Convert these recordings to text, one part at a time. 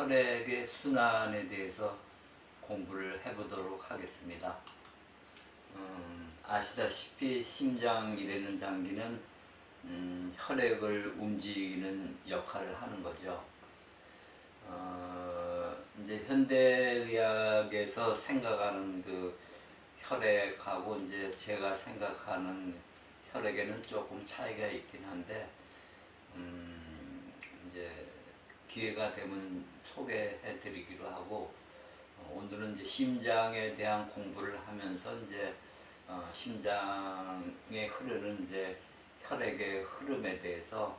혈액의 순환에 대해서 공부를 해보도록 하겠습니다. 아시다시피 심장이라는 장기는 혈액을 움직이는 역할을 하는 거죠. 이제 현대의학에서 생각하는 그 혈액하고 이제 제가 생각하는 혈액에는 조금 차이가 있긴 한데, 이제 기회가 되면 소개해 드리기로 하고, 오늘은 이제 심장에 대한 공부를 하면서 이제 심장에 흐르는 이제 혈액의 흐름에 대해서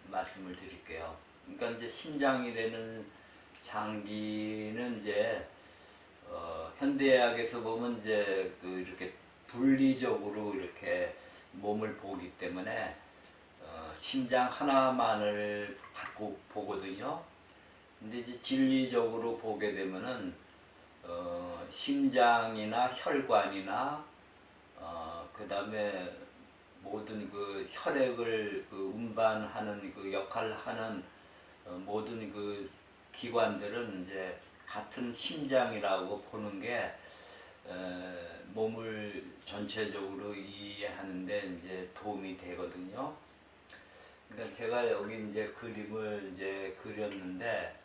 말씀을 드릴게요. 그러니까 이제 심장이라는 장기는 이제 현대의학에서 보면 이제 이렇게 분리적으로 이렇게 몸을 보기 때문에 심장 하나만을 갖고 보거든요. 근데 이제 진리적으로 보게 되면은 심장이나 혈관이나 그 다음에 모든 그 혈액을 운반하는 그 역할을 하는 모든 그 기관들은 이제 같은 심장이라고 보는 게 몸을 전체적으로 이해하는데 이제 도움이 되거든요. 그러니까 제가 여기 이제 그림을 이제 그렸는데,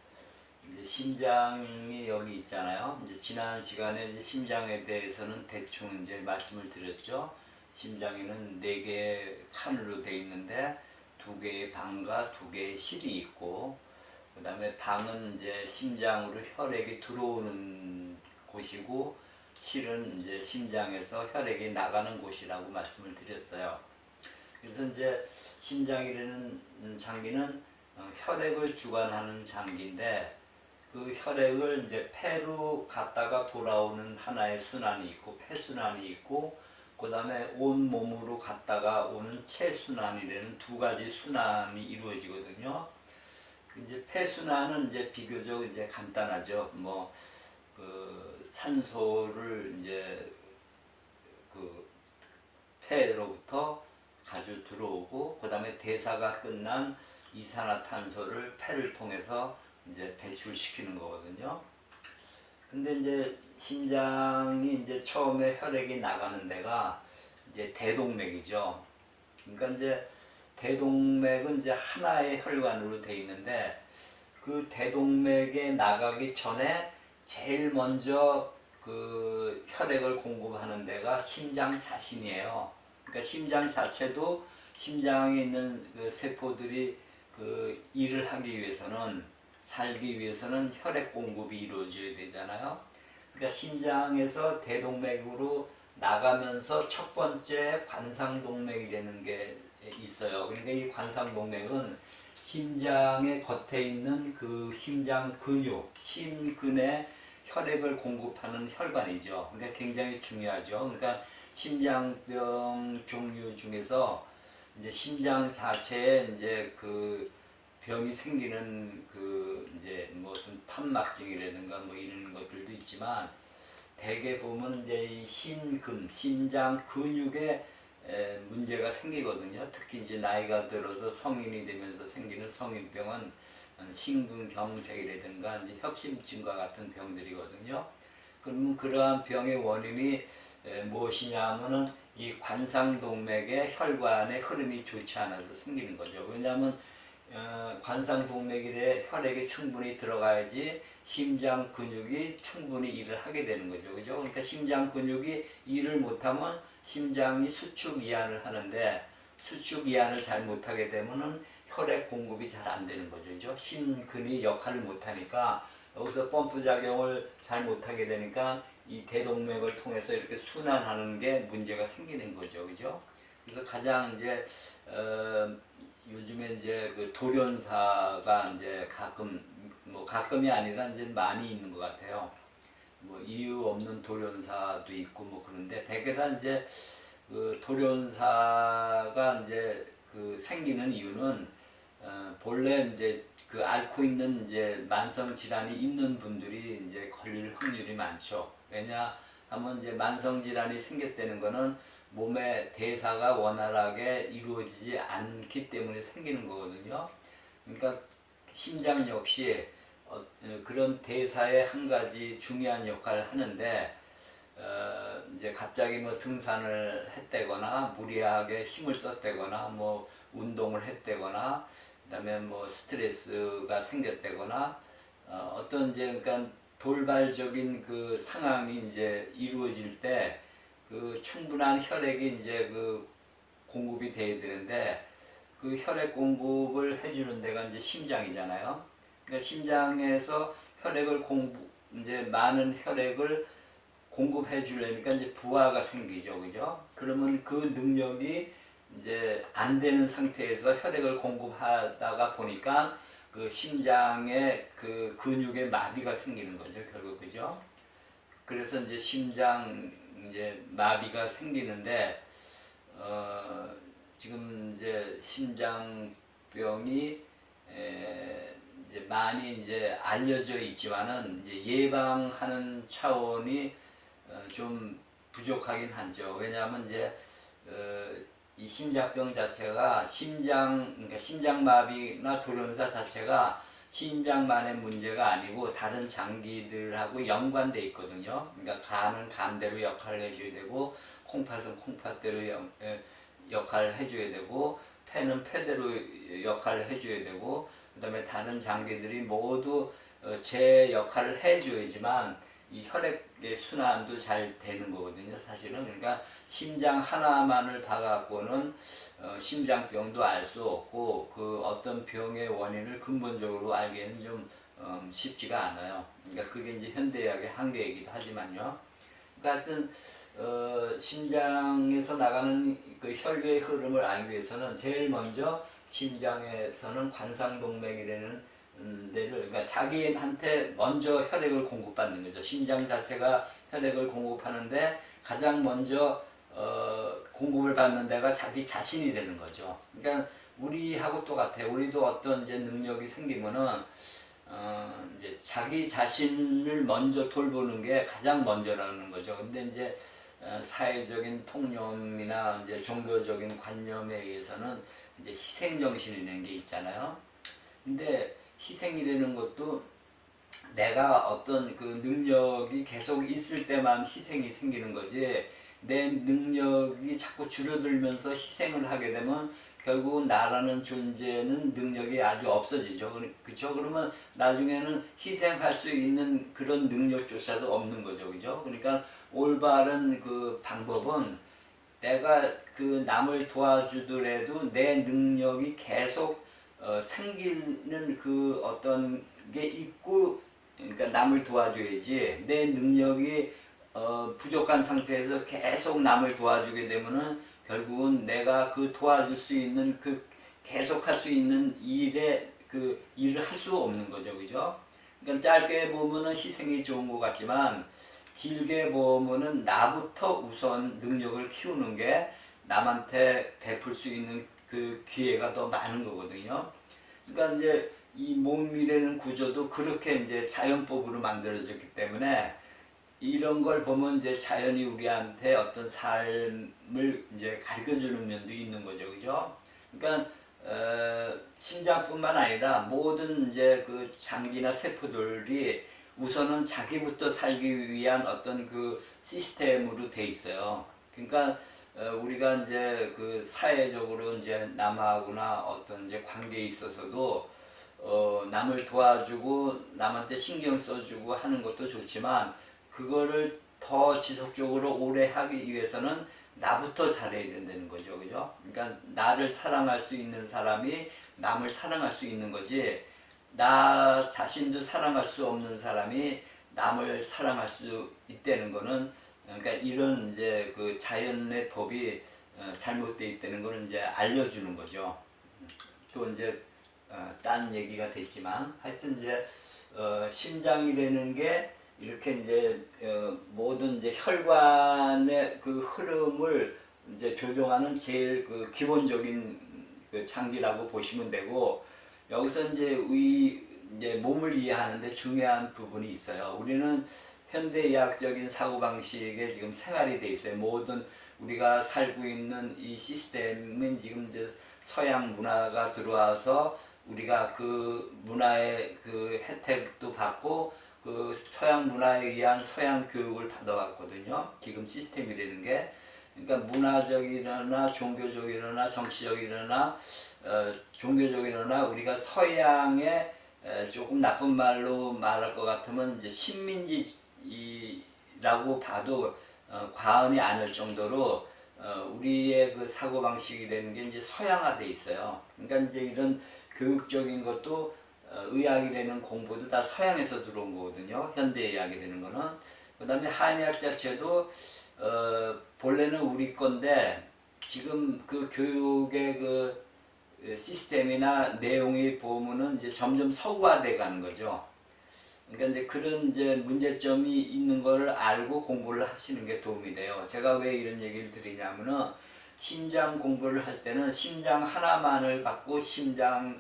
이제 심장이 여기 있잖아요. 이제 지난 시간에 이제 심장에 대해서는 대충 이제 말씀을 드렸죠. 심장에는 4개의 칸으로 되어 있는데 2개의 방과 2개의 실이 있고, 그 다음에 방은 이제 심장으로 혈액이 들어오는 곳이고, 실은 이제 심장에서 혈액이 나가는 곳이라고 말씀을 드렸어요. 그래서 이제 심장이라는 장기는 혈액을 주관하는 장기인데, 그 혈액을 이제 폐로 갔다가 돌아오는 하나의 순환이 있고, 폐순환이 있고, 그 다음에 온 몸으로 갔다가 오는 체순환이라는 2가지 순환이 이루어지거든요. 이제 폐순환은 이제 비교적 이제 간단하죠. 산소를 이제 폐로부터 가져 들어오고, 그 다음에 대사가 끝난 이산화탄소를 폐를 통해서 이제 배출시키는 거거든요. 근데 이제 심장이 이제 처음에 혈액이 나가는 데가 이제 대동맥이죠. 그러니까 이제 대동맥은 이제 하나의 혈관으로 되어 있는데, 그 대동맥에 나가기 전에 제일 먼저 그 혈액을 공급하는 데가 심장 자신이에요. 그러니까 심장 자체도 심장에 있는 그 세포들이 그 일을 하기 위해서는, 살기 위해서는 혈액 공급이 이루어져야 되잖아요. 그러니까 심장에서 대동맥으로 나가면서 첫 번째 관상동맥이라는 게 있어요. 그러니까 이 관상동맥은 심장의 겉에 있는 그 심장 근육, 심근에 혈액을 공급하는 혈관이죠. 그러니까 굉장히 중요하죠. 그러니까 심장병 종류 중에서 이제 심장 자체에 이제 그 병이 생기는 이제 무슨 판막증이라든가 이런 것들도 있지만, 대개 보면 이제 이 심장 근육에 문제가 생기거든요. 특히 이제 나이가 들어서 성인이 되면서 생기는 성인병은 심근경색이라든가 이제 협심증과 같은 병들이거든요. 그러면 그러한 병의 원인이 무엇이냐면은 이 관상동맥의 혈관의 흐름이 좋지 않아서 생기는 거죠. 왜냐하면 관상동맥에 혈액이 충분히 들어가야지 심장 근육이 충분히 일을 하게 되는 거죠. 그죠? 그러니까 심장 근육이 일을 못하면 심장이 수축 이완을 하는데, 수축 이완을 잘 못하게 되면은 혈액 공급이 잘 안 되는 거죠. 그죠? 심근이 역할을 못하니까, 여기서 펌프 작용을 잘 못하게 되니까 이 대동맥을 통해서 이렇게 순환하는 게 문제가 생기는 거죠. 그죠? 그래서 가장 이제 요즘에 이제 그 돌연사가 이제 가끔이 아니라 이제 많이 있는 것 같아요. 이유 없는 돌연사도 있고 그런데, 대개 다 이제 그 돌연사가 이제 생기는 이유는 본래 이제 앓고 있는 이제 만성 질환이 있는 분들이 이제 걸릴 확률이 많죠. 왜냐하면 이제 만성 질환이 생겼다는 거는 몸의 대사가 원활하게 이루어지지 않기 때문에 생기는 거거든요. 그러니까 심장 역시 그런 대사의 한 가지 중요한 역할을 하는데 이제 갑자기 뭐 등산을 했다거나 무리하게 힘을 썼다거나 뭐 운동을 했다거나 그다음에 뭐 스트레스가 생겼다거나 어떤 이제 그러니까 돌발적인 그 상황이 이제 이루어질 때 그 충분한 혈액이 이제 그 공급이 돼야 되는데 그 혈액 공급을 해주는 데가 이제 심장이잖아요. 그러니까 심장에서 혈액을 이제 많은 혈액을 공급해 주려니까 이제 부하가 생기죠, 그죠? 그러면 그 능력이 이제 안 되는 상태에서 혈액을 공급하다가 보니까 그 심장에 그 근육에 마비가 생기는 거죠, 결국, 그죠? 그래서 이제 심장 이제 마비가 생기는데 지금 이제 심장병이 이제 많이 이제 알려져 있지만은 이제 예방하는 차원이 좀 부족하긴 하죠. 왜냐하면 이제 이 심장병 자체가 그러니까 심장마비나 돌연사 자체가 심장만의 문제가 아니고 다른 장기들하고 연관돼 있거든요. 그러니까 간은 간대로 역할을 해줘야 되고 콩팥은 콩팥대로 역할을 해줘야 되고 폐는 폐대로 역할을 해줘야 되고 그다음에 다른 장기들이 모두 제 역할을 해줘야지만 이 혈액의 순환도 잘 되는 거거든요, 사실은. 그러니까 심장 하나만을 봐갖고는 심장병도 알 수 없고 그 어떤 병의 원인을 근본적으로 알기에는 좀 쉽지가 않아요. 그러니까 그게 이제 현대의학의 한계이기도 하지만요. 그러니까 하여튼 심장에서 나가는 그 혈류의 흐름을 알기 위해서는 제일 먼저 심장에서는 관상동맥이라는 데를 그러니까 자기한테 먼저 혈액을 공급받는 거죠. 심장 자체가 혈액을 공급하는데 가장 먼저 공급을 받는 데가 자기 자신이 되는 거죠. 그러니까 우리하고 똑같아요. 우리도 어떤 이제 능력이 생기면은 이제 자기 자신을 먼저 돌보는 게 가장 먼저라는 거죠. 근데 이제 사회적인 통념이나 이제 종교적인 관념에 의해서는 이제 희생 정신이라는 게 있잖아요. 근데 희생이라는 것도 내가 어떤 그 능력이 계속 있을 때만 희생이 생기는 거지, 내 능력이 자꾸 줄어들면서 희생을 하게 되면 결국은 나라는 존재는 능력이 아주 없어지죠. 그렇죠? 그러면 나중에는 희생할 수 있는 그런 능력조차도 없는 거죠. 그죠? 그러니까 올바른 그 방법은 내가 그 남을 도와주더라도 내 능력이 계속 생기는 그 어떤 게 있고, 그러니까 남을 도와줘야지 내 능력이 부족한 상태에서 계속 남을 도와주게 되면은 결국은 내가 그 도와줄 수 있는 그 계속 할 수 있는 일에 그 일을 할 수 없는 거죠, 그죠? 그러니까 짧게 보면은 희생이 좋은 것 같지만 길게 보면은 나부터 우선 능력을 키우는 게 남한테 베풀 수 있는 그 기회가 더 많은 거거든요. 그러니까 이제 이 몸이라는 구조도 그렇게 이제 자연법으로 만들어졌기 때문에 이런 걸 보면 이제 자연이 우리한테 어떤 삶을 이제 가르쳐 주는 면도 있는 거죠, 그죠? 그러니까 심장뿐만 아니라 모든 이제 그 장기나 세포들이 우선은 자기부터 살기 위한 어떤 그 시스템으로 돼 있어요. 그러니까 우리가 이제 그 사회적으로 이제 남하고나 어떤 이제 관계에 있어서도 남을 도와주고 남한테 신경 써주고 하는 것도 좋지만 그거를 더 지속적으로 오래 하기 위해서는 나부터 잘해야 된다는 거죠, 그죠? 그러니까 나를 사랑할 수 있는 사람이 남을 사랑할 수 있는 거지, 나 자신도 사랑할 수 없는 사람이 남을 사랑할 수 있다는 거는, 그러니까 이런 이제 그 자연의 법이 잘못되어 있다는 거는 이제 알려주는 거죠. 또 이제 딴 얘기가 됐지만 하여튼 이제 심장이라는 게 이렇게 이제 모든 이제 혈관의 그 흐름을 이제 조종하는 제일 그 기본적인 그 장기라고 보시면 되고, 여기서 이제 몸을 이해하는데 중요한 부분이 있어요. 우리는 현대의학적인 사고방식에 지금 생활이 돼 있어요. 모든 우리가 살고 있는 이 시스템은 지금 이제 서양 문화가 들어와서 우리가 그 문화의 그 혜택도 받고 그 서양 문화에 의한 서양 교육을 받아왔거든요. 지금 시스템이 되는 게. 그러니까 문화적이거나 종교적이거나 정치적이거나 종교적이거나 우리가 서양의 조금 나쁜 말로 말할 것 같으면 이제 식민지라고 봐도 과언이 아닐 정도로 우리의 그 사고 방식이 되는 게 이제 서양화돼 있어요. 그러니까 이제 이런 교육적인 것도 의학이 되는 공부도 다 서양에서 들어온 거거든요. 현대의학이 되는 거는. 그 다음에 한의학 자체도 본래는 우리 건데 지금 그 교육의 그 시스템이나 내용이 보면은 이제 점점 서구화돼 가는 거죠. 그러니까 이제 그런 이제 문제점이 있는 걸 알고 공부를 하시는 게 도움이 돼요. 제가 왜 이런 얘기를 드리냐면은 심장 공부를 할 때는 심장 하나만을 갖고 심장을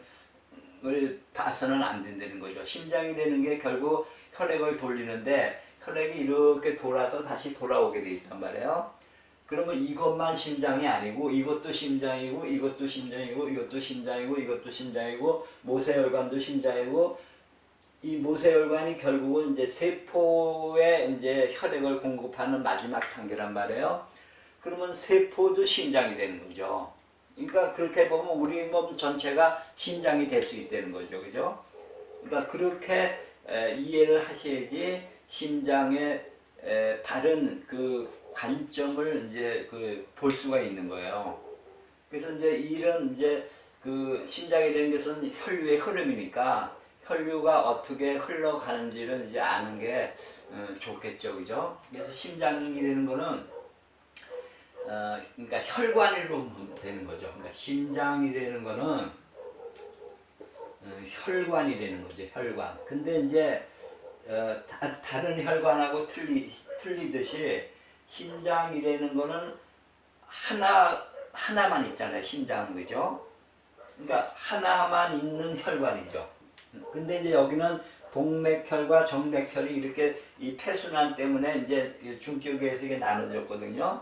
봐서는 안 된다는 거죠. 심장이 되는 게 결국 혈액을 돌리는데 혈액이 이렇게 돌아서 다시 돌아오게 돼 있단 말이에요. 그러면 이것만 심장이 아니고 이것도 심장이고 이것도 심장이고 이것도 심장이고 이것도 심장이고 모세혈관도 심장이고 이 모세혈관이 결국은 이제 세포에 이제 혈액을 공급하는 마지막 단계란 말이에요. 그러면 세포도 심장이 되는 거죠. 그러니까 그렇게 보면 우리 몸 전체가 심장이 될 수 있다는 거죠. 그죠? 그러니까 그렇게 이해를 하셔야지 심장의 다른 그 관점을 이제 그 볼 수가 있는 거예요. 그래서 이제 이런 이제 그 심장이 되는 것은 혈류의 흐름이니까 혈류가 어떻게 흘러가는지를 이제 아는 게 좋겠죠, 그죠? 그래서 심장이 되는 거는 그러니까 혈관으로 되는 거죠. 그러니까 심장이 되는 거는 혈관이 되는 거죠, 혈관. 근데 이제 다른 혈관하고 틀리듯이 심장이라는 거는 하나만 있잖아요, 심장은. 그죠? 그러니까 하나만 있는 혈관이죠. 근데 이제 여기는 동맥혈과 정맥혈이 이렇게 이 폐순환 때문에 이제 중격에서 이게 나눠졌거든요.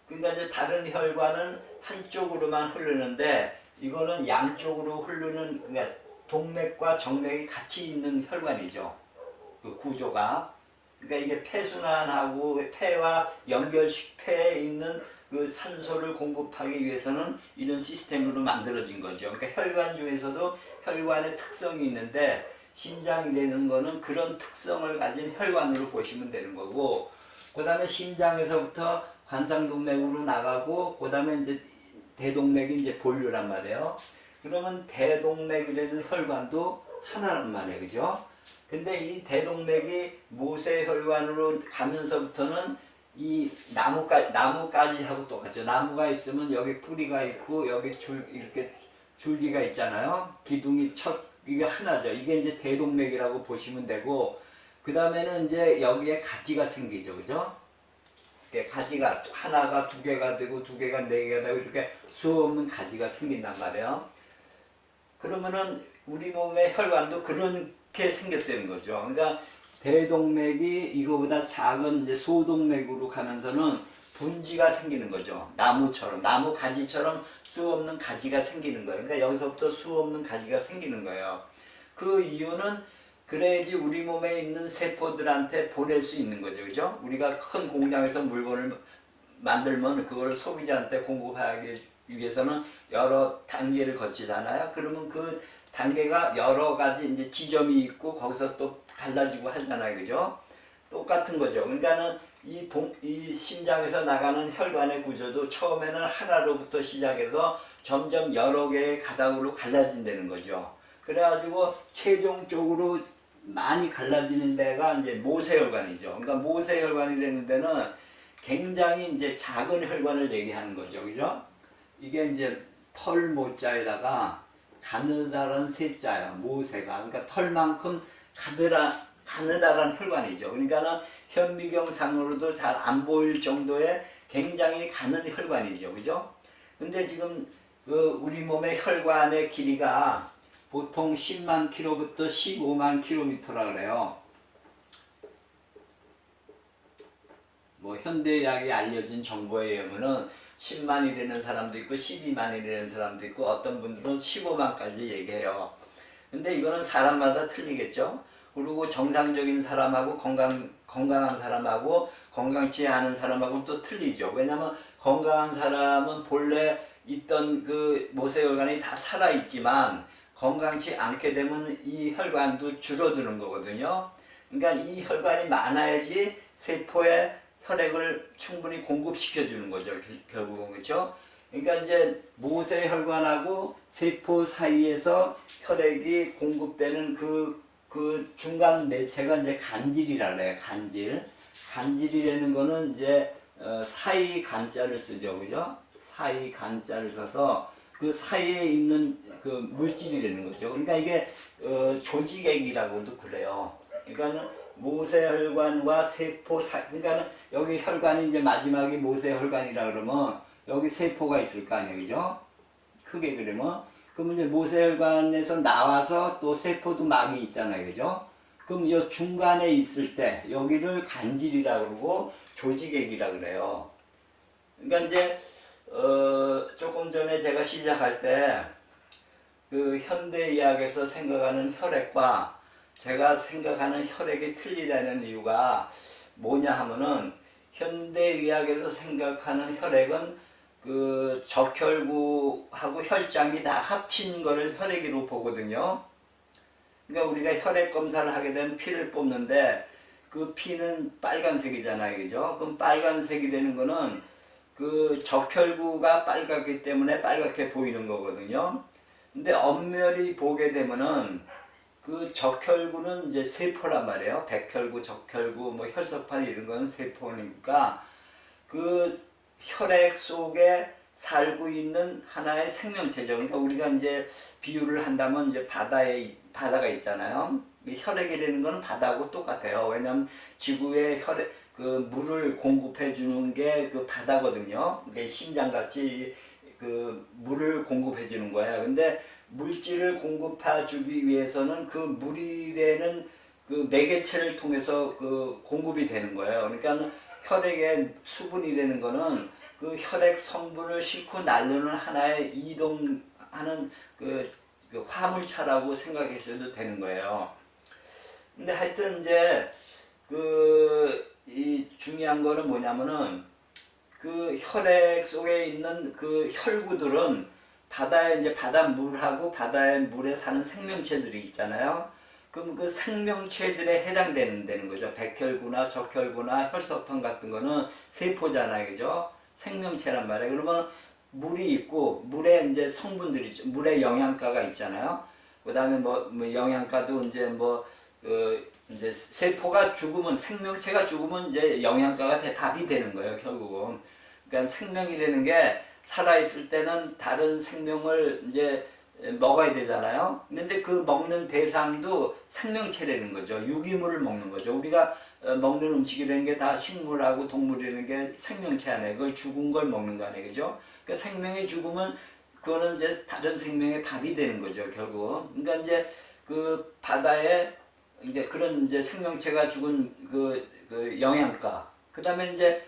그러니까 이제 다른 혈관은 한쪽으로만 흐르는데 이거는 양쪽으로 흐르는, 그러니까 동맥과 정맥이 같이 있는 혈관이죠. 그 구조가. 그러니까 이게 폐순환하고 폐와 폐에 있는 그 산소를 공급하기 위해서는 이런 시스템으로 만들어진 거죠. 그러니까 혈관 중에서도 혈관의 특성이 있는데 심장이 되는 거는 그런 특성을 가진 혈관으로 보시면 되는 거고, 그 다음에 심장에서부터 관상동맥으로 나가고, 그 다음에 이제 대동맥이 이제 본류란 말이에요. 그러면 대동맥이라는 혈관도 하나란 말이에요. 그죠? 근데 이 대동맥이 모세혈관으로 가면서부터는 이 나무까지 하고 똑같죠. 나무가 있으면 여기 뿌리가 있고 여기 이렇게 줄기가 있잖아요. 기둥이 이게 하나죠. 이게 이제 대동맥이라고 보시면 되고, 그 다음에는 이제 여기에 가지가 생기죠. 그죠? 가지가 하나가 두 개가 되고 두 개가 네 개가 되고 이렇게 수없는 가지가 생긴단 말이에요. 그러면은 우리 몸의 혈관도 그렇게 생겼다는 거죠. 그러니까 대동맥이 이거보다 작은 이제 소동맥으로 가면서는 분지가 생기는 거죠. 나무처럼, 나무 가지처럼 수없는 가지가 생기는 거예요. 그러니까 여기서부터 수없는 가지가 생기는 거예요. 그 이유는 그래야지 우리 몸에 있는 세포들한테 보낼 수 있는 거죠. 그죠? 우리가 큰 공장에서 물건을 만들면 그걸 소비자한테 공급하기 위해서는 여러 단계를 거치잖아요. 그러면 그 단계가 여러 가지 이제 지점이 있고 거기서 또 갈라지고 하잖아요. 그죠? 똑같은 거죠. 그러니까는 이 심장에서 나가는 혈관의 구조도 처음에는 하나로부터 시작해서 점점 여러 개의 가닥으로 갈라진다는 거죠. 그래가지고 최종적으로 많이 갈라지는 데가 이제 모세혈관이죠. 그러니까 모세혈관이라는 데는 굉장히 이제 작은 혈관을 얘기하는 거죠. 그죠? 이게 이제 털 모자에다가 가느다란 세자예요. 모세가. 그러니까 털만큼 가느다란 혈관이죠. 그러니까는 현미경상으로도 잘 안 보일 정도의 굉장히 가는 혈관이죠. 그죠? 근데 지금 그 우리 몸의 혈관의 길이가 보통 10만 킬로부터 15만 킬로미터라 그래요. 뭐 현대의학이 알려진 정보에 의하면은 10만이라는 사람도 있고 12만이라는 사람도 있고 어떤 분들은 15만까지 얘기해요. 근데 이거는 사람마다 틀리겠죠. 그리고 정상적인 사람하고 건강한 사람하고 건강치 않은 사람하고는 또 틀리죠. 왜냐하면 건강한 사람은 본래 있던 그 모세혈관이 다 살아있지만 건강치 않게 되면 이 혈관도 줄어드는 거거든요. 그러니까 이 혈관이 많아야지 세포에 혈액을 충분히 공급시켜 주는 거죠. 결국은 그렇죠. 그러니까 이제 모세혈관하고 세포 사이에서 혈액이 공급되는 그 중간 매체가 이제 간질이라 그래요. 간질이라는 거는 이제 사이 간자를 쓰죠. 그죠? 사이 간자를 써서 그 사이에 있는 그 물질이라는 거죠. 그러니까 이게 조직액이라고도 그래요. 그러니까는 모세혈관과 세포 사이, 그러니까는 여기 혈관이 이제 마지막이 모세혈관이라 그러면 여기 세포가 있을 거 아니에요. 그죠? 크게 그러면 그러면 이제 모세혈관에서 나와서 또 세포도 막이 있잖아요. 그죠? 그럼 이 중간에 있을 때 여기를 간질이라 그러고 조직액이라 그래요. 그러니까 이제 조금 전에 제가 시작할 때 그 현대의학에서 생각하는 혈액과 제가 생각하는 혈액이 틀리다는 이유가 뭐냐 하면은 현대의학에서 생각하는 혈액은 그 적혈구하고 혈장이 다 합친 거를 혈액으로 보거든요. 그러니까 우리가 혈액 검사를 하게 되면 피를 뽑는데 그 피는 빨간색이잖아요. 그죠? 그럼 빨간색이라는 거는 그 적혈구가 빨갛기 때문에 빨갛게 보이는 거거든요. 근데 엄밀히 보게 되면은 그 적혈구는 이제 세포란 말이에요. 백혈구, 적혈구, 뭐 혈소판 이런 건 세포니까 그 혈액 속에 살고 있는 하나의 생명체죠. 그러니까 우리가 이제 비유를 한다면 이제 바다가 있잖아요. 이 혈액이라는 거는 바다하고 똑같아요. 왜냐하면 지구에 그 물을 공급해 주는 게 그 바다거든요. 이게 심장같이 그 물을 공급해 주는 거예요. 근데 물질을 공급해 주기 위해서는 그 물이라는 그 매개체를 통해서 그 공급이 되는 거예요. 그러니까 혈액의 수분이라는 거는 그 혈액 성분을 싣고 날르는 하나의 이동하는 그 화물차라고 생각하셔도 되는 거예요. 근데 하여튼 이제 이 중요한 거는 뭐냐면은 그 혈액 속에 있는 그 혈구들은 바다에 이제 바닷물하고 바다의 물에 사는 생명체들이 있잖아요. 그럼 그 생명체들에 해당되는 거죠. 백혈구나 적혈구나 혈소판 같은 거는 세포잖아요. 그죠? 생명체란 말이에요. 그러면 물이 있고 물에 이제 성분들이 있죠. 물에 영양가가 있잖아요. 그다음에 뭐 영양가도 이제 이제 세포가 죽으면 생명체가 죽으면 이제 영양가가 답이 되는 거예요. 결국은. 그러니까 생명이라는 게 살아있을 때는 다른 생명을 이제 먹어야 되잖아요. 근데 그 먹는 대상도 생명체라는 거죠. 유기물을 먹는 거죠. 우리가 먹는 음식이라는 게 다 식물하고 동물이라는 게 생명체 안에 그걸 죽은 걸 먹는 거 아니에요. 그죠? 그러니까 생명이 죽으면 그거는 이제 다른 생명의 밥이 되는 거죠. 결국은. 그러니까 이제 그 바다에 이제 그런 이제 생명체가 죽은 그 영양가. 그 다음에 이제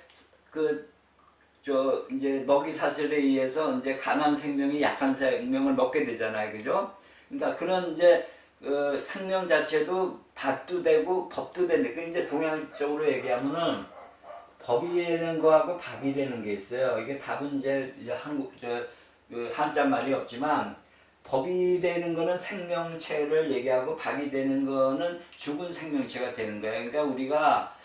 이제 먹이 사슬에 의해서 이제 강한 생명이 약한 생명을 먹게 되잖아요. 그죠? 그러니까 그런 이제 생명 자체도 밥도 되고 법도 되는데, 그 이제 동양적으로 얘기하면은 법이 되는 거하고 밥이 되는 게 있어요. 이게 밥은 이제 한자 말이 없지만, 법이 되는 거는 생명체를 얘기하고 밥이 되는 거는 죽은 생명체가 되는 거예요. 그러니까 우리가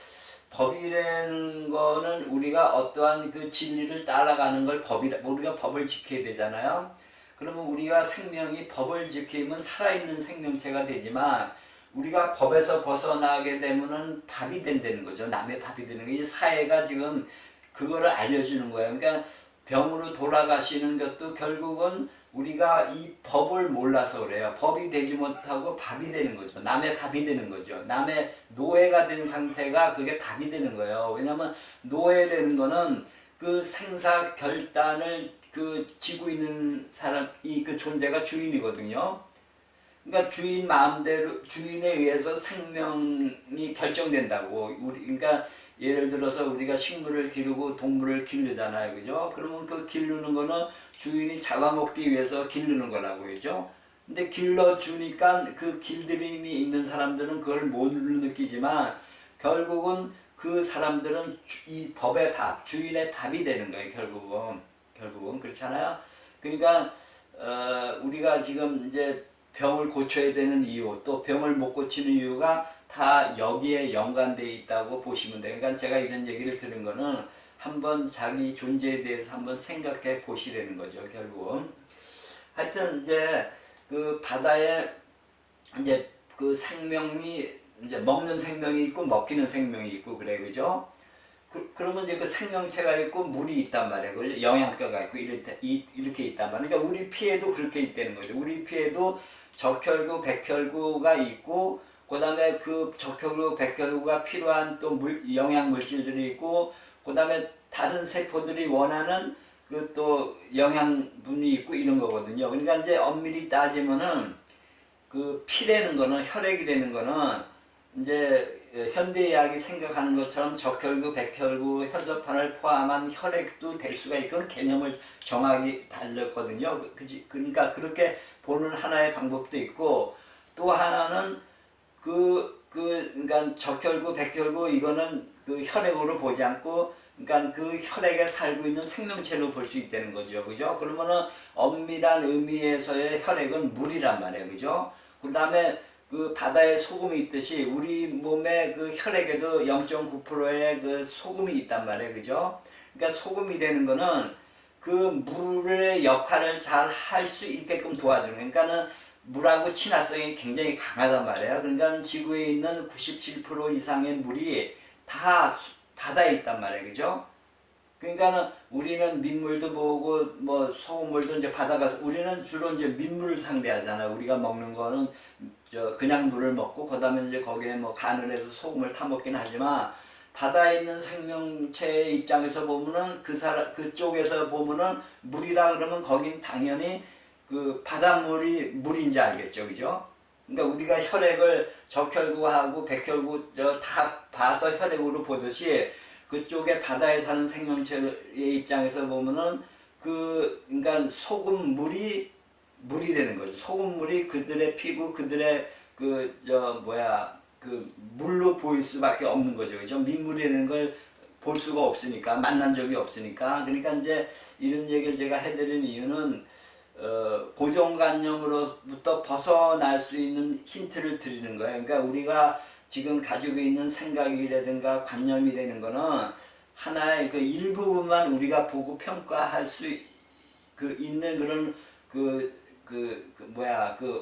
법이라는 거는 우리가 어떠한 그 진리를 따라가는 걸 우리가 법을 지켜야 되잖아요. 그러면 우리가 생명이 법을 지키면 살아있는 생명체가 되지만 우리가 법에서 벗어나게 되면은 밥이 된다는 거죠. 남의 밥이 되는 게 사회가 지금 그거를 알려주는 거예요. 그러니까 병으로 돌아가시는 것도 결국은 우리가 이 법을 몰라서 그래요. 법이 되지 못하고 밥이 되는 거죠. 남의 밥이 되는 거죠. 남의 노예가 된 상태가 그게 밥이 되는 거예요. 왜냐하면 노예라는 거는 그 생사 결단을 그 지고 있는 사람이 그 존재가 주인이거든요. 그러니까 주인 마음대로 주인에 의해서 생명이 결정된다고. 그러니까 예를 들어서 우리가 식물을 기르고 동물을 기르잖아요. 그죠? 그러면 그 기르는 거는 주인이 잡아먹기 위해서 기르는 거라고, 그죠? 근데 길러주니까 그 길들임이 있는 사람들은 그걸 못 느끼지만 결국은 그 사람들은 이 법의 밥, 주인의 밥이 되는 거예요. 결국은 그렇잖아요. 그러니까 우리가 지금 이제 병을 고쳐야 되는 이유, 또 병을 못 고치는 이유가 다 여기에 연관되어 있다고 보시면 돼요. 그러니까 제가 이런 얘기를 들은 거는 한번 자기 존재에 대해서 한번 생각해 보시라는 거죠. 결국은. 하여튼 이제 그 바다에 이제 그 생명이 이제 먹는 생명이 있고 먹히는 생명이 있고 그래, 그죠? 그러면 이제 그 생명체가 있고 물이 있단 말이에요. 그죠? 영양가가 있고 이렇게 있단 말이에요. 그러니까 우리 피에도 그렇게 있다는 거죠. 우리 피에도 적혈구, 백혈구가 있고, 그 다음에 그 적혈구, 백혈구가 필요한 또 영양 물질들이 있고, 그 다음에 다른 세포들이 원하는 그 또 영양분이 있고 이런 거거든요. 그러니까 이제 엄밀히 따지면은 그 피라는 거는, 혈액이라는 거는 이제 현대의학이 생각하는 것처럼 적혈구, 백혈구, 혈소판을 포함한 혈액도 될 수가 있고, 그 개념을 정하기 달렸거든요. 그러니까 그렇게 보는 하나의 방법도 있고, 또 하나는 그러니까 적혈구, 백혈구 이거는 그 혈액으로 보지 않고, 그러니까 그 혈액에 살고 있는 생명체로 볼 수 있다는 거죠. 그죠? 그러면은 엄밀한 의미에서의 혈액은 물이란 말이에요. 그죠? 그 다음에 그 바다에 소금이 있듯이 우리 몸의 그 혈액에도 0.9%의 그 소금이 있단 말이에요. 그죠? 그러니까 소금이 되는 거는 그 물의 역할을 잘 할 수 있게끔 도와주는, 그러니까는 물하고 친화성이 굉장히 강하단 말이에요. 그러니까 지구에 있는 97% 이상의 물이 다 바다에 있단 말이에요. 그죠? 그러니까는 우리는 민물도 보고 뭐 소금물도 이제 바다가서 우리는 주로 이제 민물을 상대하잖아요. 우리가 먹는 거는 그냥 물을 먹고 그다음에 이제 거기에 뭐 간을 해서 소금을 타 먹긴 하지만, 바다에 있는 생명체의 입장에서 보면은 그쪽에서 보면은 물이라 그러면 거긴 당연히 그 바닷물이 물인지 알겠죠. 그죠? 그러니까 우리가 혈액을 적혈구하고 백혈구 다 봐서 혈액으로 보듯이, 그쪽에 바다에 사는 생명체의 입장에서 보면은 그러니까 소금물이 물이라는 거죠. 소금물이 그들의 피부, 그들의 그 물로 보일 수밖에 없는 거죠. 그죠? 민물이라는 걸 볼 수가 없으니까, 만난 적이 없으니까. 그러니까 이제 이런 얘기를 제가 해드린 이유는 고정관념으로부터 벗어날 수 있는 힌트를 드리는 거예요. 그러니까 우리가 지금 가지고 있는 생각이라든가 관념이라는 거는 하나의 그 일부분만 우리가 보고 평가할 수 있는 그런 그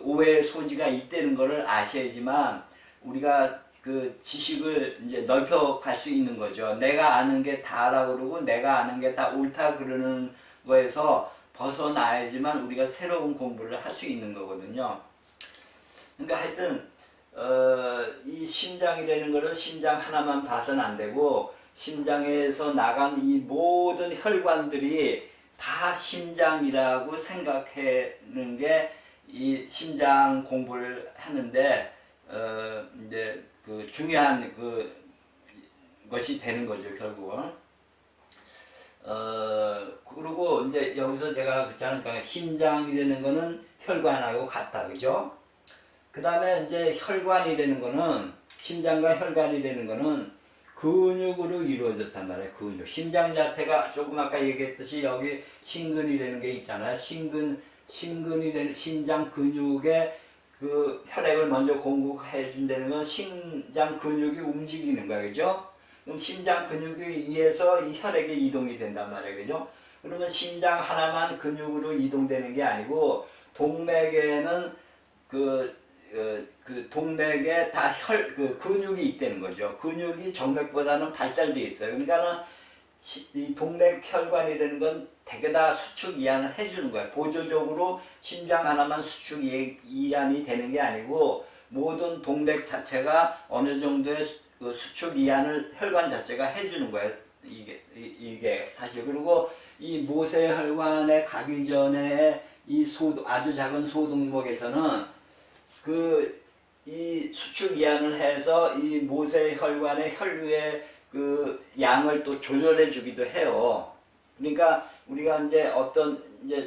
오해의 소지가 있다는 거를 아셔야지만 우리가 그 지식을 이제 넓혀 갈 수 있는 거죠. 내가 아는 게 다라고 그러고 내가 아는 게 다 옳다 그러는 거에서 벗어나야지만 우리가 새로운 공부를 할 수 있는 거거든요. 그러니까 하여튼 이 심장이라는 거는 심장 하나만 봐서는 안 되고, 심장에서 나간 이 모든 혈관들이 다 심장이라고 생각하는 게 이 심장 공부를 하는데 이제 그 중요한 그 것이 되는 거죠, 결국은. 그리고 이제 여기서 제가 그랬잖아요. 그러니까 심장이라는 거는 혈관하고 같다, 그죠? 그 다음에 이제 혈관이라는 거는, 심장과 혈관이라는 거는 근육으로 이루어졌단 말이에요. 근육. 심장 자체가 조금 아까 얘기했듯이 여기 심근이라는 게 있잖아요. 심근이라는 심장 근육에 그 혈액을 먼저 공급해 준다는 건 심장 근육이 움직이는 거예요. 그죠? 그럼 심장 근육에 의해서 이 혈액이 이동이 된단 말이에요. 그죠? 그러면 심장 하나만 근육으로 이동되는 게 아니고, 동맥에는 그 동맥에 다 근육이 있다는 거죠. 근육이 정맥보다는 발달되어 있어요. 그러니까는 이 동맥혈관이라는 건 대개 다 수축 이완을 해주는 거예요. 보조적으로 심장 하나만 수축 이완이 되는 게 아니고, 모든 동맥 자체가 어느 정도의 수축 이완을 혈관 자체가 해주는 거예요. 이게 사실. 그리고 이 모세혈관에 가기 전에 이 아주 작은 소동맥에서는 이 수축 이완을 해서 이 모세혈관의 혈류의 그 양을 또 조절해 주기도 해요. 그러니까 우리가 이제 어떤 이제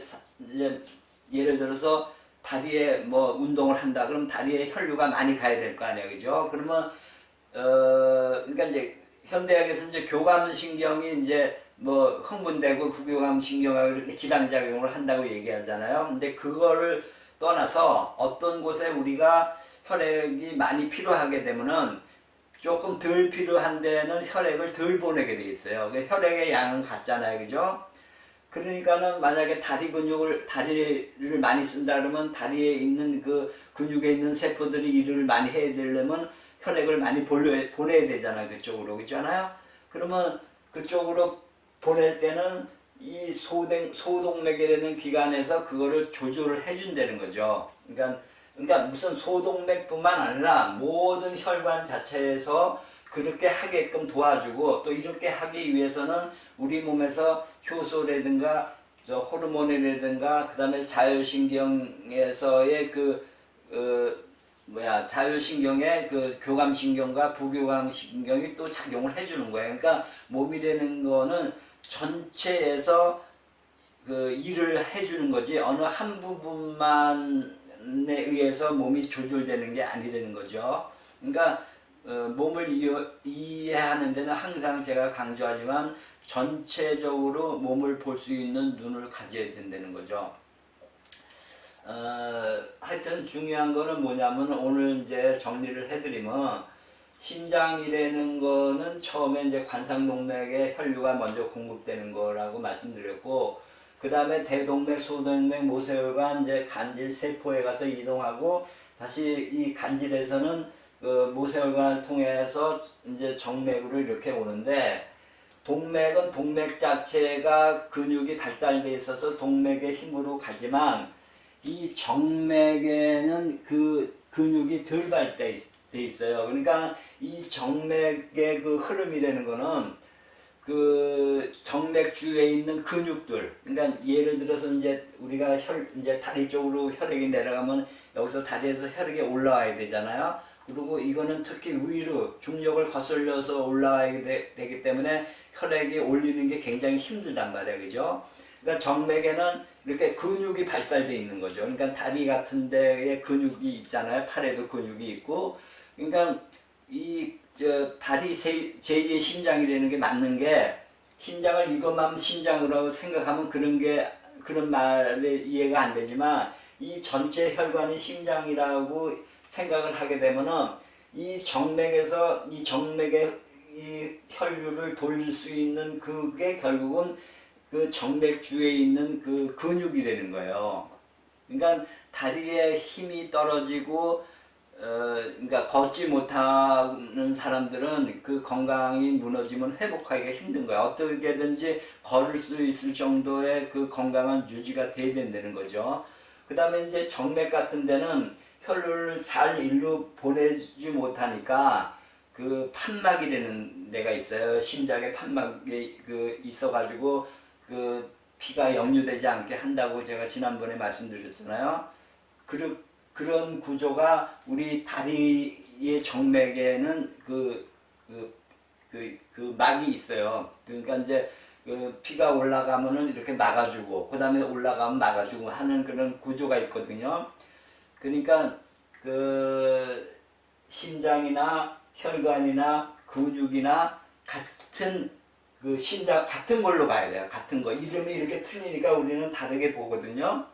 예를 들어서 다리에 뭐 운동을 한다. 그럼 다리에 혈류가 많이 가야 될 거 아니에요, 그죠? 그러면 그러니까 이제 현대학에서 이제 교감신경이 이제 뭐 흥분되고 부교감신경하고 이렇게 기당작용을 한다고 얘기하잖아요. 근데 그거를 떠나서 어떤 곳에 우리가 혈액이 많이 필요하게 되면은 조금 덜 필요한 데는 혈액을 덜 보내게 돼 있어요. 혈액의 양은 같잖아요, 그죠? 그러니까는 만약에 다리를 많이 쓴다 그러면 다리에 있는 그 근육에 있는 세포들이 일을 많이 해야 되려면 혈액을 많이 보내야 되잖아요, 그쪽으로. 그렇잖아요? 그러면 그쪽으로 보낼 때는 이 소동맥이라는 기관에서 그거를 조절을 해준다는 거죠. 그러니까 무슨 소동맥뿐만 아니라 모든 혈관 자체에서 그렇게 하게끔 도와주고, 또 이렇게 하기 위해서는 우리 몸에서 효소라든가 호르몬이라든가 그 다음에 자율신경에서의 자율신경의 그 교감신경과 부교감신경이 또 작용을 해주는 거예요. 그러니까 몸이라는 거는 전체에서 그 일을 해주는 거지 어느 한 부분만에 의해서 몸이 조절되는 게 아니라는 거죠. 그러니까 몸을 이해하는 데는 항상 제가 강조하지만 전체적으로 몸을 볼 수 있는 눈을 가져야 된다는 거죠. 하여튼 중요한 거는 뭐냐면 오늘 이제 정리를 해드리면 심장이라는 거는 처음에 이제 관상동맥에 혈류가 먼저 공급되는 거라고 말씀드렸고, 그 다음에 대동맥, 소동맥, 모세혈관, 이제 간질 세포에 가서 이동하고 다시 이 간질에서는 그 모세혈관을 통해서 이제 정맥으로 이렇게 오는데, 동맥은 동맥 자체가 근육이 발달돼 있어서 동맥의 힘으로 가지만 이 정맥에는 그 근육이 덜 발달돼 있어요. 그러니까 이 정맥의 그 흐름이라는 거는 그 정맥 주위에 있는 근육들, 그러니까 예를 들어서 이제 우리가 이제 다리 쪽으로 혈액이 내려가면 여기서 다리에서 혈액이 올라와야 되잖아요. 그리고 이거는 특히 위로 중력을 거슬려서 올라와야 되기 때문에 혈액이 올리는 게 굉장히 힘들단 말이에요, 그죠? 그러니까 정맥에는 이렇게 근육이 발달되어 있는 거죠. 그러니까 다리 같은 데에 근육이 있잖아요. 팔에도 근육이 있고. 그러니까 다리 제2의 심장이라는 게 맞는 게, 심장을 이것만 심장으로 생각하면 그런 말에 이해가 안 되지만, 이 전체 혈관이 심장이라고 생각을 하게 되면은 이 정맥에서 이 정맥의 이 혈류를 돌릴 수 있는 그게 결국은 그 정맥 주위에 있는 그 근육이라는 거예요. 그러니까 다리에 힘이 떨어지고 그러니까 걷지 못하는 사람들은 그 건강이 무너지면 회복하기가 힘든 거야. 어떻게든지 걸을 수 있을 정도의 그 건강은 유지가 돼야 된다는 거죠. 그 다음에 이제 정맥 같은 데는 혈류를 잘 일로 보내지 못하니까 그 판막이라는 데가 있어요. 심장에 판막이 있어가지고 그 피가 역류되지 않게 한다고 제가 지난번에 말씀드렸잖아요. 그런 구조가 우리 다리의 정맥에는 그 막이 있어요. 그러니까 이제 그 피가 올라가면은 이렇게 막아주고, 그 다음에 올라가면 막아주고 하는 그런 구조가 있거든요. 그러니까 그 심장이나 혈관이나 근육이나 같은 그 심장 같은 걸로 봐야 돼요. 같은 거. 이름이 이렇게 틀리니까 우리는 다르게 보거든요.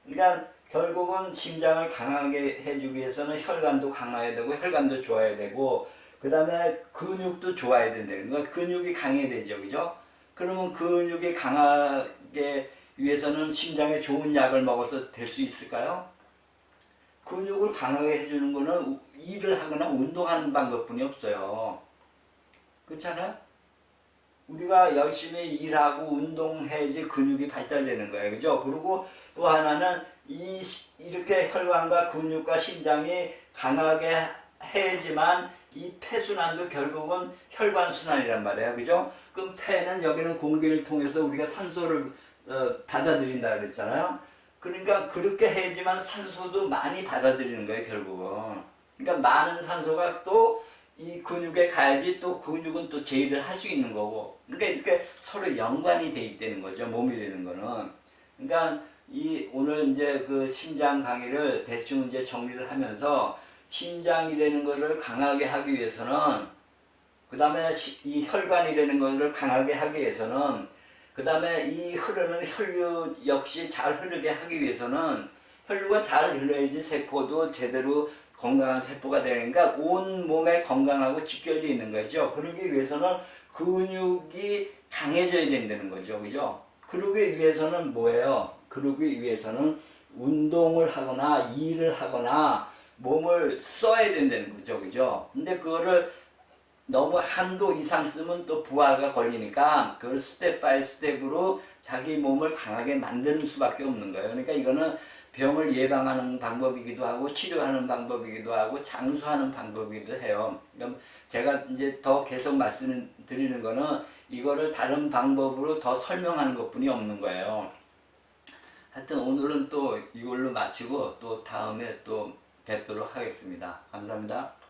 그러니까 결국은 심장을 강하게 해주기 위해서는 혈관도 강해야 되고 혈관도 좋아야 되고, 그 다음에 근육도 좋아야 된다는 거예요. 근육이 강해야 되죠, 그죠? 그러면 근육이 강하게 위해서는 심장에 좋은 약을 먹어서 될 수 있을까요? 근육을 강하게 해주는 거는 일을 하거나 운동하는 방법뿐이 없어요. 그렇잖아요? 우리가 열심히 일하고 운동해야지 근육이 발달되는 거예요. 그죠? 그리고 또 하나는 이렇게 혈관과 근육과 심장이 강하게 해야지만 이 폐순환도 결국은 혈관순환이란 말이에요. 그죠? 그럼 폐는 여기는 공기를 통해서 우리가 산소를 받아들인다 그랬잖아요. 그러니까 그렇게 해야지만 산소도 많이 받아들이는 거예요, 결국은. 그러니까 많은 산소가 또 이 근육에 가야지 또 근육은 또 제의를 할 수 있는 거고. 그러니까 이렇게 서로 연관이 돼 있다는 거죠. 몸이 되는 거는. 그러니까 이 오늘 이제 그 신장 강의를 대충 이제 정리를 하면서 신장이라는 것을 강하게 하기 위해서는 그 다음에 이 혈관이라는 것을 강하게 하기 위해서는 그 다음에 이 흐르는 혈류 역시 잘 흐르게 하기 위해서는 혈류가 잘 흘러야지 세포도 제대로 건강한 세포가 되니까 온 몸에 건강하고 직결되어 있는 거죠. 그러기 위해서는 근육이 강해져야 된다는 거죠. 그죠? 그러기 위해서는 뭐예요? 그러기 위해서는 운동을 하거나 일을 하거나 몸을 써야 된다는 거죠. 그죠? 근데 그거를 너무 한도 이상 쓰면 또 부하가 걸리니까 그걸 스텝 바이 스텝으로 자기 몸을 강하게 만드는 수밖에 없는 거예요. 그러니까 이거는 병을 예방하는 방법이기도 하고 치료하는 방법이기도 하고 장수하는 방법이기도 해요. 그럼 제가 이제 더 계속 말씀드리는 거는 이거를 다른 방법으로 더 설명하는 것뿐이 없는 거예요. 하여튼 오늘은 또 이걸로 마치고 또 다음에 또 뵙도록 하겠습니다. 감사합니다.